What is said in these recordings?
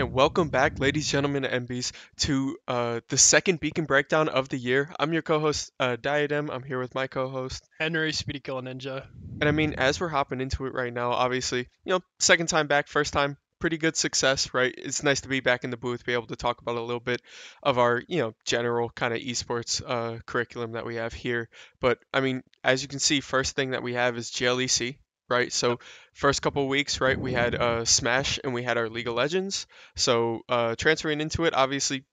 and welcome back, ladies, gentlemen, and MBs, to the second Beacon Breakdown of the year. I'm your co-host, Diadem. I'm here with my co-host. Henry, Speedy Kill Ninja. And I mean, as we're hopping into it right now, obviously, second time back, first time, pretty good success, right? It's nice to be back in the booth, be able to talk about a little bit of our, general kind of esports curriculum that we have here. But I mean, as you can see, first thing that we have is GLEC, right? Yep. So first couple of weeks, right, we had Smash and we had our League of Legends. So transferring into it, obviously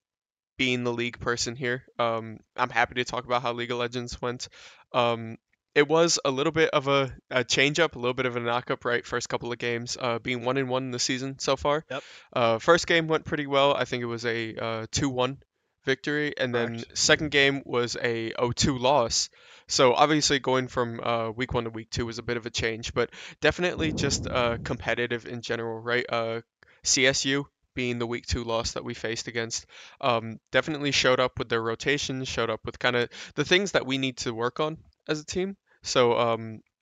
being the league person here, I'm happy to talk about how League of Legends went. Um, it was a little bit of a change up, a little bit of a knock up, right? First couple of games, being 1-1 in the season so far. Yep. First game went pretty well. I think it was a 2-1 victory, and then Correct. second game was a 0-2 loss. So obviously going from week 1 to week 2 was a bit of a change, but definitely just competitive in general, right? CSU being the week 2 loss that we faced against, definitely showed up with their rotations, showed up with kind of the things that we need to work on as a team. So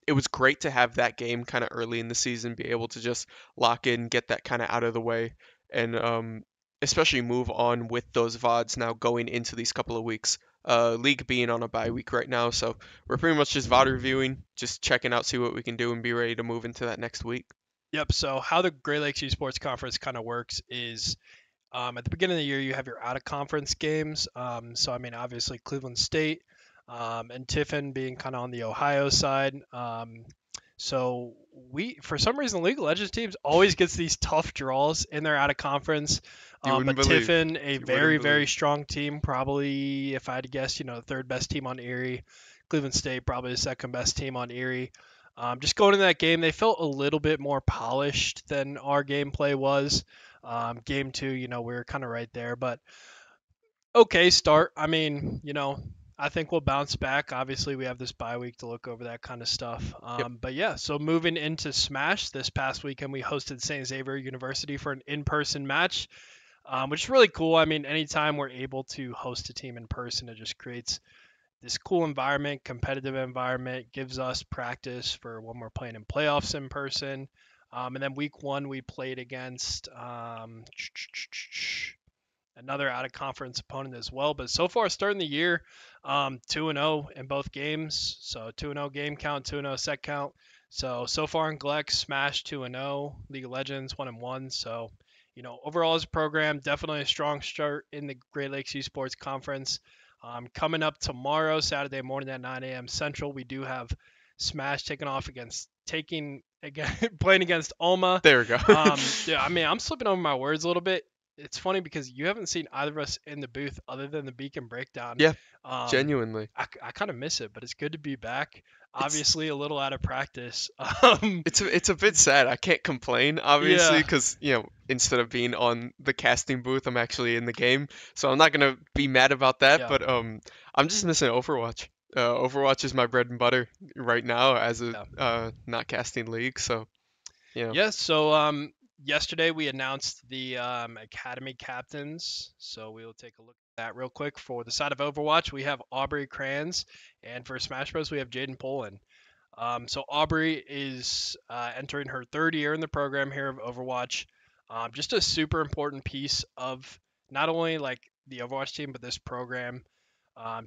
it was great to have that game kind of early in the season, be able to just lock in, get that kind of out of the way, and especially move on with those VODs now going into these couple of weeks. League being on a bye week right now, so we're pretty much just VOD reviewing, just checking out, see what we can do, and be ready to move into that next week. Yep. So how the Great Lakes Esports Conference kind of works is at the beginning of the year you have your out of conference games. So I mean obviously Cleveland State and Tiffin being kind of on the Ohio side. So we for some reason League of Legends teams always gets these tough draws in their out of conference. You wouldn't But believe. Tiffin, a You wouldn't very believe. strong team, probably if I had to guess, the third best team on Erie. Cleveland State probably the second best team on Erie. Just going into that game, they felt a little bit more polished than our gameplay was. Game two, we were kind of right there, but okay start. I mean, I think we'll bounce back. Obviously, we have this bye week to look over that kind of stuff. Yep. But yeah, so moving into Smash this past weekend, we hosted St. Xavier University for an in-person match, which is really cool. I mean, anytime we're able to host a team in person, it just creates this cool environment, competitive environment, gives us practice for when we're playing in playoffs in person. And then week one, we played against another out of conference opponent as well. But so far, starting the year, 2-0 in both games. So 2-0 game count, 2-0 set count. So far in Gleck, Smash 2-0, League of Legends 1-1. So, overall as a program, definitely a strong start in the Great Lakes Esports Conference. Coming up tomorrow, Saturday morning at 9 a.m. Central, we do have Smash playing against Alma. There we go. Yeah, I mean, I'm slipping over my words a little bit. It's funny because you haven't seen either of us in the booth other than the Beacon Breakdown. Yeah, Um, genuinely. I kind of miss it, but it's good to be back. It's Obviously, a little out of practice. it's a bit sad. I can't complain, obviously, Yeah, because instead of being on the casting booth, I'm actually in the game, so I'm not gonna be mad about that. yeah, But I'm just missing Overwatch. Overwatch is my bread and butter right now as a yeah. not casting league. So you Yeah, so yesterday we announced the Academy captains. So we will take a look at that real quick. For the side of Overwatch, we have Aubrey Kranz, and for Smash Bros, we have Jaden Poland. So Aubrey is entering her third year in the program here of Overwatch. Just a super important piece of not only like the Overwatch team, but this program.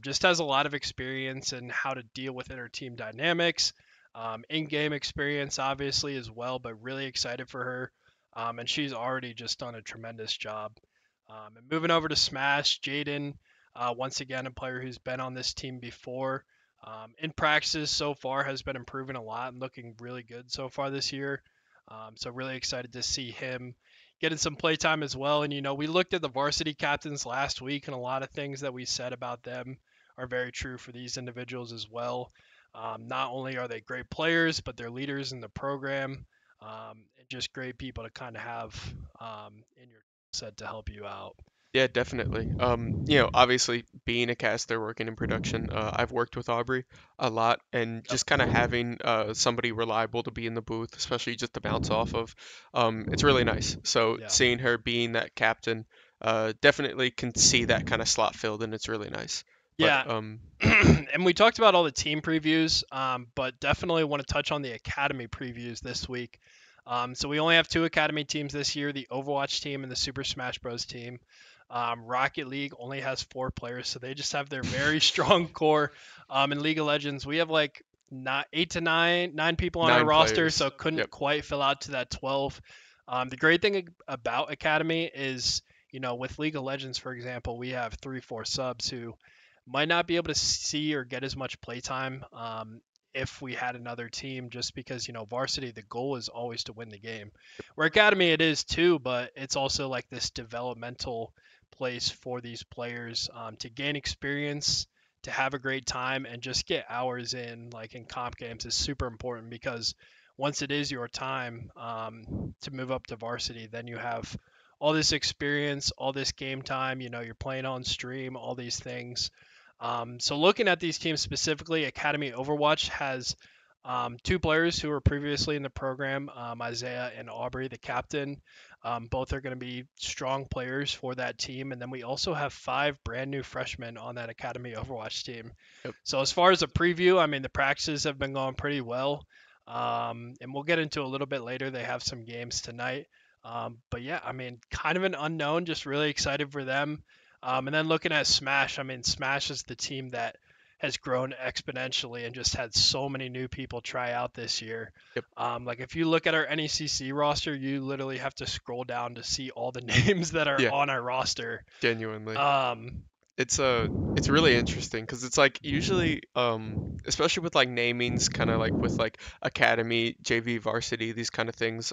Just has a lot of experience in how to deal with inter team dynamics, in-game experience obviously as well, but really excited for her. And she's already just done a tremendous job. And moving over to Smash, Jaden, once again a player who's been on this team before. In practices so far has been improving a lot and looking really good so far this year. So really excited to see him getting some playtime as well. And we looked at the varsity captains last week, and a lot of things that we said about them are very true for these individuals as well. Not only are they great players, but they're leaders in the program, and just great people to kind of have in your set to help you out. Yeah, definitely. Obviously being a caster working in production, I've worked with Aubrey a lot, and Yep. just kind of having somebody reliable to be in the booth, especially just to bounce off of, it's really nice. So Yeah. seeing her being that captain, definitely can see that kind of slot filled, and it's really nice. But Yeah. And we talked about all the team previews, but definitely want to touch on the academy previews this week. So we only have two Academy teams this year: the Overwatch team and the Super Smash Bros. Team. Rocket League only has 4 players, so they just have their very strong core. In League of Legends, we have like not 8 to 9 people on our Nine roster, players. so couldn't Yep. quite fill out to that 12. The great thing about Academy is, with League of Legends, for example, we have 3, 4 subs who might not be able to see or get as much playtime if we had another team, just because, varsity, the goal is always to win the game. Where Academy, it is too, but it's also like this developmental place for these players to gain experience, to have a great time, and just get hours in, like in comp games, is super important because once it is your time to move up to varsity, then you have all this experience, all this game time. You're playing on stream, all these things. So looking at these teams specifically, Academy Overwatch has 2 players who were previously in the program, Isaiah and Aubrey, the captain. Both are going to be strong players for that team. And then we also have 5 brand new freshmen on that Academy Overwatch team. Yep. So as far as a preview, I mean, the practices have been going pretty well. And we'll get into a little bit later. They have some games tonight. But yeah, I mean, kind of an unknown, just really excited for them. And then looking at Smash, I mean, Smash is the team that has grown exponentially and just had so many new people try out this year. Yep. Like if you look at our NECC roster, you literally have to scroll down to see all the names that are Yeah. on our roster. Genuinely. Um, It's really interesting because it's like usually especially with like namings kind of like with like academy, JV, varsity, these kind of things,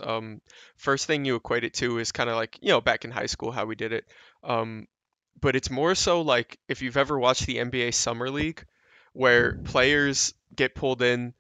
first thing you equate it to is kind of like, back in high school how we did it. Um but it's more so like if you've ever watched the NBA Summer League where players get pulled in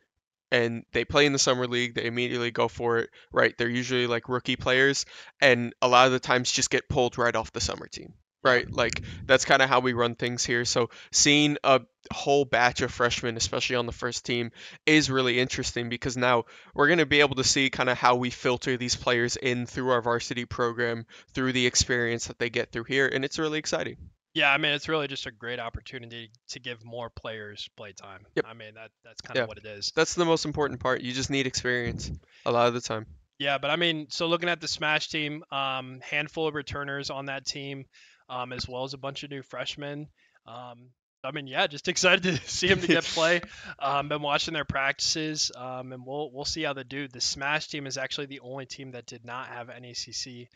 and they play in the summer league, they immediately go for it, right? They're usually like rookie players, and a lot of the times just get pulled right off the summer team, yeah, right? Like that's kind of how we run things here. So seeing a whole batch of freshmen, especially on the first team, is really interesting because now we're going to be able to see kind of how we filter these players in through our varsity program, through the experience that they get through here, and it's really exciting. yeah. I mean, it's really just a great opportunity to give more players playtime. Yep. I mean, that's kind of Yeah. what it is. That's the most important part. You just need experience a lot of the time. Yeah, but I mean, so looking at the Smash team, handful of returners on that team, as well as a bunch of new freshmen. Um, I mean, yeah, just excited to see them to get play. Been watching their practices, and we'll see how they do. The Smash team is actually the only team that did not have NECC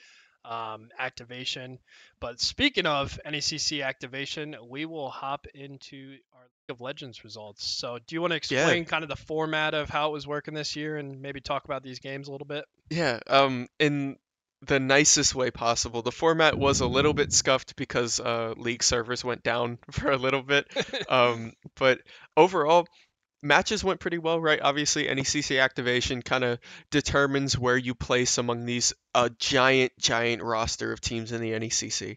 activation. But speaking of NECC activation, we will hop into our League of Legends results. So, do you want to Yeah. explain kind of the format of how it was working this year, and maybe talk about these games a little bit? Yeah, in the nicest way possible. The format was a little bit scuffed because league servers went down for a little bit. But overall, matches went pretty well, right? Obviously, any CC activation kind of determines where you place among these giant roster of teams in the NECC.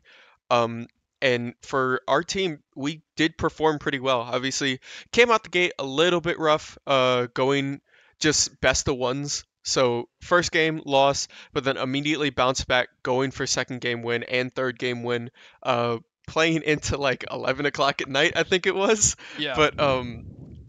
Um, and for our team, we did perform pretty well. Obviously, came out the gate a little bit rough, going just best of ones. So first game loss, but then immediately bounced back, going for second game win and third game win. Playing into like 11 o'clock at night, I think it was. Yeah. But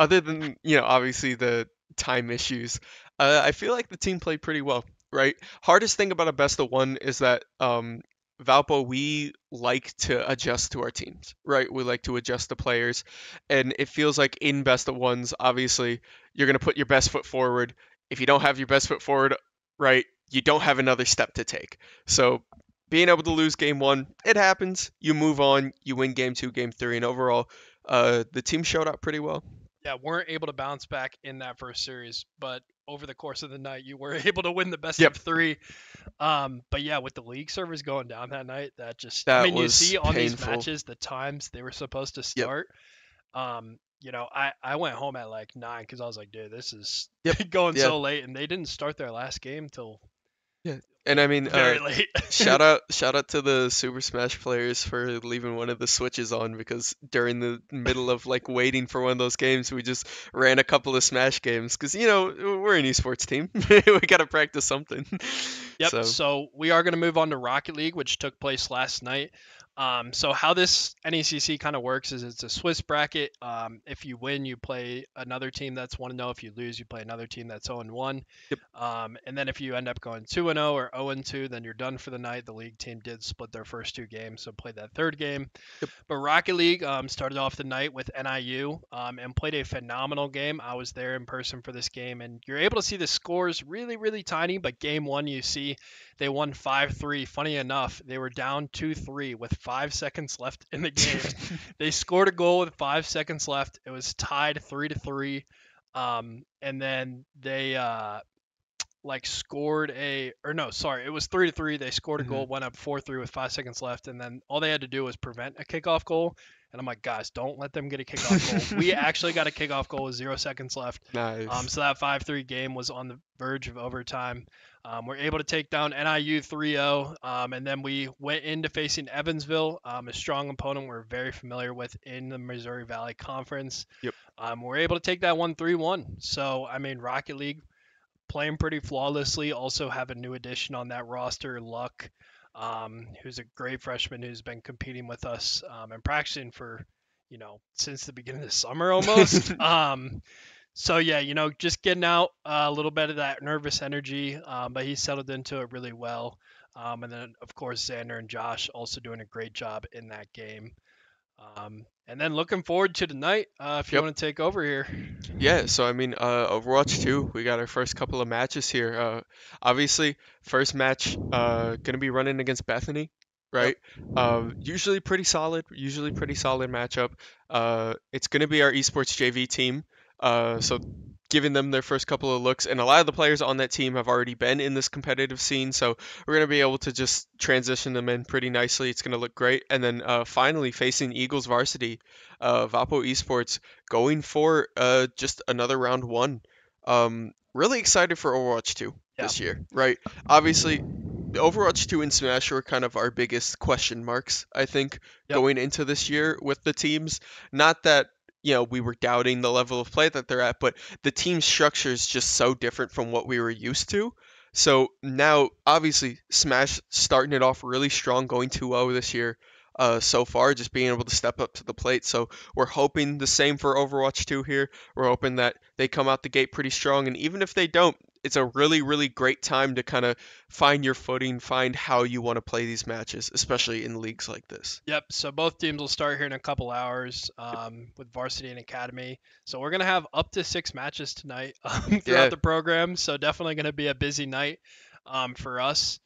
other than obviously the time issues, I feel like the team played pretty well, right? Hardest thing about a best of one is that Valpo, we like to adjust to our teams, right? We like to adjust the players, and it feels like in best of ones, obviously you're gonna put your best foot forward. If you don't have your best foot forward, right, you don't have another step to take. So being able to lose game one, it happens. You move on, you win game two, game three, and overall, the team showed up pretty well. Yeah, weren't able to bounce back in that first series, but over the course of the night, you were able to win the best of Yep, three. But yeah, with the league servers going down that night, that just, I that mean, you was see on these painful. matches the times they were supposed to Yep, start. I went home at like 9 because I was like, dude, this is yep, going yeah, so late, and they didn't start their last game till yeah. And I mean, very late. shout out to the Super Smash players for leaving one of the switches on because during the middle of like waiting for one of those games, we just ran a couple of Smash games because we're an esports team, we gotta practice something. Yep. So So we are going to move on to Rocket League, which took place last night. So how this NECC kind of works is it's a Swiss bracket. If you win, you play another team that's 1-0. If you lose, you play another team that's 0-1. Yep. And then if you end up going 2-0 or 0-2, then you're done for the night. The league team did split their first 2 games, so play that third game. Yep. But Rocket League started off the night with NIU and played a phenomenal game. I was there in person for this game, and you're able to see the scores really, really tiny. But game one, you see they won 5-3. Funny enough, they were down 2-3 with 5 seconds left in the game. They scored a goal with 5 seconds left. It was tied 3-3. And then they scored it was 3-3. They scored a Hmm. goal, went up 4-3 with 5 seconds left, and then all they had to do was prevent a kickoff goal. And I'm like, guys, don't let them get a kickoff goal. We actually got a kickoff goal with 0 seconds left. Nice. So that 5-3 game was on the verge of overtime. We're able to take down NIU 3-0, and then we went into facing Evansville, a strong opponent we're very familiar with in the Missouri Valley Conference. Yep. We're able to take that one 3-1. So, I mean, Rocket League playing pretty flawlessly. Also have a new addition on that roster, Luck, who's a great freshman who's been competing with us and practicing for, since the beginning of the summer almost. So yeah, just getting out a little bit of that nervous energy, but he settled into it really well. And then of course Xander and Josh also doing a great job in that game. And then looking forward to tonight. If you Yep. want to take over here. Yeah, so I mean, Overwatch 2, we got our first couple of matches here. Obviously, first match, gonna be running against Bethany, Yep. right? Usually pretty solid matchup. It's gonna be our esports JV team. So giving them their first couple of looks, and a lot of the players on that team have already been in this competitive scene, so we're gonna be able to just transition them in pretty nicely. It's gonna look great, and then finally facing Eagles varsity, Valpo Esports going for just another round one. Really excited for Overwatch 2 Yeah. this year, right? Obviously, the Overwatch 2 and Smash were kind of our biggest question marks, I think, Yep. going into this year with the teams. Not that, we were doubting the level of play that they're at, but the team structure is just so different from what we were used to. So now, obviously, Smash starting it off really strong, going 2-0 this year so far, just being able to step up to the plate. So we're hoping the same for Overwatch 2 here. We're hoping that they come out the gate pretty strong, and even if they don't, it's a really, really great time to kind of find your footing, find how you want to play these matches, especially in leagues like this. Yep. So both teams will start here in a couple hours with varsity and academy. So we're gonna have up to 6 matches tonight throughout Yeah. the program. So definitely gonna be a busy night for us.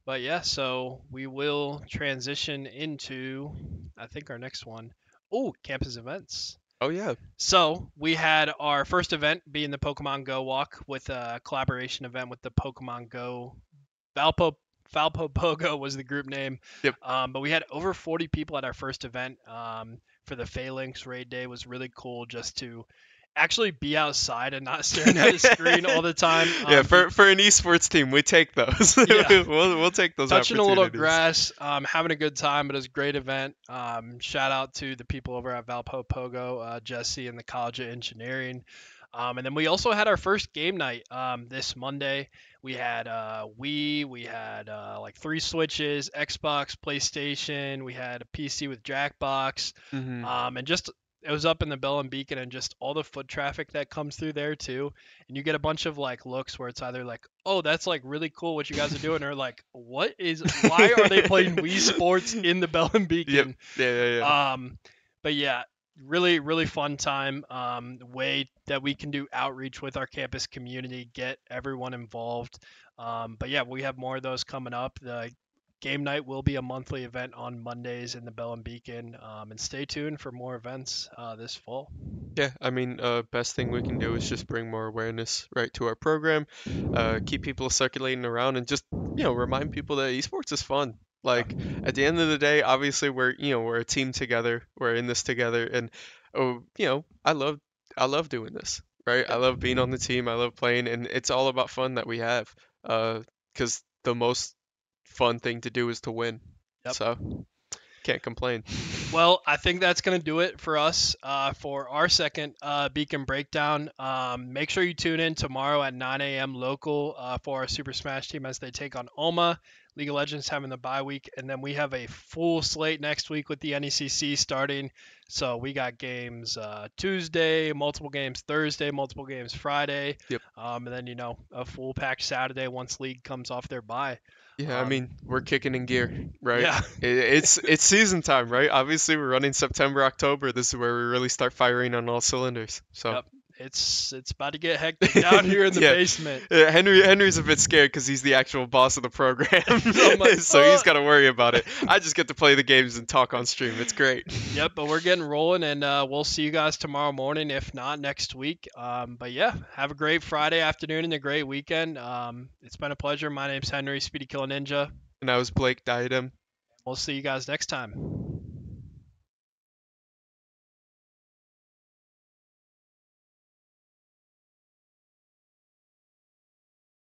But yeah, so we will transition into I think our next one. Oh, campus events. Oh yeah. So we had our first event being the Pokemon Go walk with a collaboration event with the Pokemon Go. Valpo Valpo Pogo was the group name. Yep. But we had over 40 people at our first event for the Phalanx raid day. It was really cool just to actually be outside and not staring at a screen all the time. Yeah, for an esports team, we take those. Yeah. we'll take those Touching a little opportunities. grass, having a good time. But it was a great event. Shout out to the people over at Valpo Pogo, Jesse and the College of Engineering. And then we also had our first game night this Monday. We had we had like 3 Switches, Xbox, PlayStation. We had a PC with Jackbox, Hmm. and just it was up in the Bell and Beacon, and just all the foot traffic that comes through there too. And you get a bunch of like looks where it's either like, oh, that's like really cool what you guys are doing, or like, why are they playing Wii Sports in the Bell and Yep. Beacon? Yeah. But yeah, really, really fun time. Way that we can do outreach with our campus community, get everyone involved. But yeah, we have more of those coming up. The game night will be a monthly event on Mondays in the Bell and Beacon. And stay tuned for more events this fall. Yeah, I mean, best thing we can do is just bring more awareness right to our program, keep people circulating around, and just remind people that esports is fun. Like at the end of the day, obviously we're a team together, we're in this together, and I love doing this, right? I Yep. love being on the team, I love playing, and it's all about fun that we have, because the most fun thing to do is to win. Yep. So can't complain. Well, I think that's going to do it for us for our second Beacon Breakdown. Make sure you tune in tomorrow at 9 a.m. local for our Super Smash team as they take on OMA. League of Legends having the bye week, and then we have a full slate next week with the NECC starting. So we got games Tuesday, multiple games Thursday, multiple games Friday, Yep. and then a full pack Saturday once League comes off their bye. Yeah, I Um, mean, we're kicking in gear, right? yeah, It's season time, right? Obviously, we're running September, October. This is where we really start firing on all cylinders. So, yep. It's about to get hectic down here in the yeah, basement. Henry's a bit scared because he's the actual boss of the program, So I'm like, so he's got to worry about it. I just get to play the games and talk on stream. It's great. Yep, but we're getting rolling, and we'll see you guys tomorrow morning, if not next week. But yeah, have a great Friday afternoon and a great weekend. It's been a pleasure. My name's Henry, Speedy Killer Ninja. And I was Blake Diadem. We'll see you guys next time.